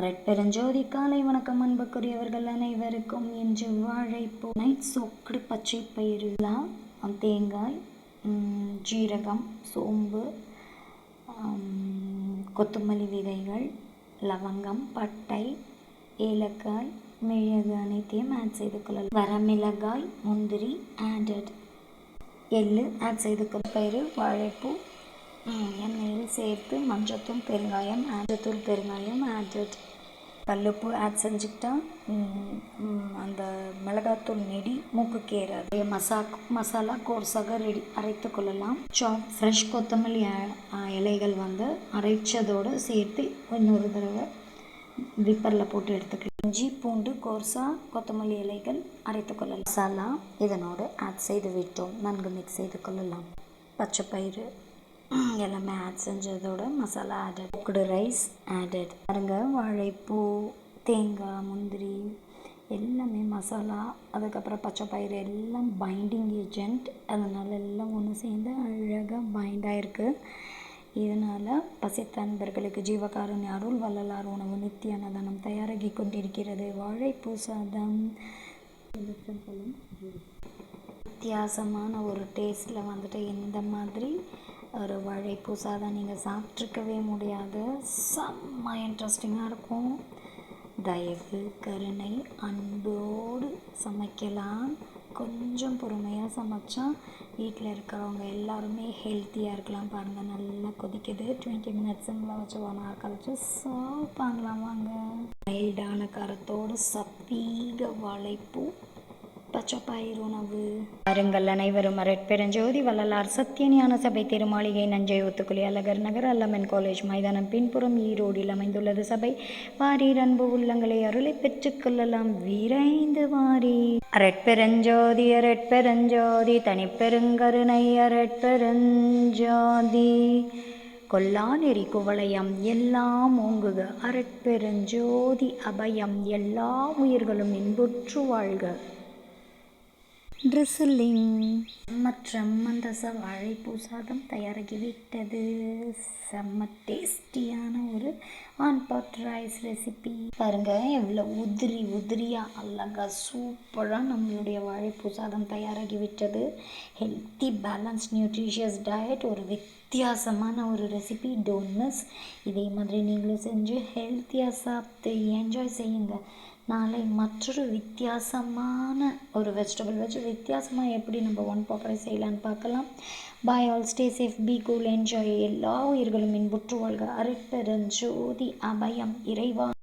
ரெட்பெருஞ்சோதி காலை வணக்கம் அன்புக்குரியவர்கள் அனைவருக்கும். இன்று வாழைப்பூ நைட் சோக்டு பச்சை பயிறு, தேங்காய், ஜீரகம், சோம்பு, கொத்தமல்லி விதைகள், லவங்கம், பட்டை, ஏலக்காய், மிளகு அனைத்தையும் ஆட் செய்து கொள்ளலாம். வரமிளகாய், முந்திரி ஆடட், எள்ளு ஆட் செய்து கொள்ள. பயிறு, வாழைப்பூ எண்ணெயில் சேர்த்து மஞ்சத்தூள் பெருங்காயம் ஆடட், கல்லுப்பு ஆட் செஞ்சுக்கிட்டா அந்த மிளகாத்தூள் நெடி மூக்குக்கு ஏறாது. மசாலா கோர்ஸாக அரைத்து கொள்ளலாம். ஃப்ரெஷ் கொத்தமல்லி இலைகள் அரைச்சதோடு சேர்த்து இன்னொரு தடவை விப்பரில் போட்டு எடுத்துக்கலாம். இஞ்சி பூண்டு கோர்ஸா கொத்தமல்லி இலைகள் அரைத்து கொள்ளலாம். மசாலா இதனோடு ஆட் செய்து விட்டோம். நன்கு மிக்ஸ் செய்து கொள்ளலாம். பச்சை பயிறு எல்லாமே ஆட் செஞ்சதோட masala added, cooked rice added. பாருங்க, வாழைப்பூ, தேங்காய், முந்திரி எல்லாமே மசாலா, அதுக்கப்புறம் பச்சை பயிறு எல்லாம் பைண்டிங் ஏஜென்ட். அதனால் எல்லாம் ஒன்று சேர்ந்து அழகாக பைண்ட் ஆகிருக்கு. இதனால் பசித்த அன்பர்களுக்கு ஜீவகாருண்ய அருள் வள்ளலார் உணவு நித்திய அன்னதானம் தயாராகி கொண்டிருக்கிறது. வாழைப்பூ சாதம் வித்தியாசமான ஒரு டேஸ்ட்டில் இந்த மாதிரி ஒரு வாழைப்பூ சாதம் நீங்கள் சாப்பிட்ருக்கவே முடியாது. செம்ம இன்ட்ரெஸ்டிங்காக இருக்கும். தயவு கருணை அன்போடு சமைக்கலாம். கொஞ்சம் பொறுமையாக சமைச்சா வீட்டில் இருக்கிறவங்க எல்லாருமே ஹெல்த்தியாக இருக்கலாம். பாருங்கள், நல்லா கொதிக்குது. 20 மினிட்ஸுங்களை வச்சு 1 hour கழிச்சு சர்வ் பண்ணலாம். வாங்க, மைல்டான காரத்தோடு சப்பீக வாழைப்பூ பச்சை பயிர் உணவு. பாருங்கள் அனைவரும். ரெட்பெருஞ்சோதி வள்ளலார் சத்தியஞான சபை திருமாளிகை, நஞ்சை ஒத்துக்குழி, அழகர் நகர், அல்லமன் காலேஜ் மைதானம் பின்புறம், ஈரோடில் அமைந்துள்ளது சபை. வாரீர் அன்பு உள்ளங்களை அருளை பெற்றுக்கொள்ளலாம். விரைந்து வாரீர். ரெட்பெருஞ்சோதி ரெட்பெருஞ்சோதி தனிப்பெருங்கருணை ரெட்பெருஞ்சோதி கொல்லா நெறி குவளையம் எல்லாம் ஓங்குக. அருட்பெருஞ்சோதி அபயம் எல்லா உயிர்களும் இன்புற்று வாழ்க. ட்ரிசிலிங் மற்றும் மந்தச வாழைப்பூ சாதம் தயாராகிவிட்டது. செம்ம டேஸ்டியான ஒரு ஒன் பாட் ரைஸ் ரெசிபி. பாருங்கள், எவ்வளோ உதிரியாக அழகாக சூப்பராக நம்மளுடைய வாழைப்பூ சாதம் தயாராகிவிட்டது. ஹெல்த்தி பேலன்ஸ் நியூட்ரிஷியஸ் டயட், ஒரு வித்தியாசமான ஒரு ரெசிபி. Don't miss. இதே மாதிரி நீங்களும் செஞ்சு ஹெல்த்தியாக சாப்பிட்டு என்ஜாய் செய்யுங்க. நாளை மற்றொரு வித்தியாசமான ஒரு வெஜிடபிள் வச்சு வித்தியாசமாக எப்படி நம்ம ஒன் பாட் ரைஸ் செய்யலான்னு பார்க்கலாம். Bye all, stay safe, be cool, enjoy. எல்லா உயிர்களும் இன்புற்று வாழ்க. அருட்பெருஞ்சோதி அபயம் இறைவா.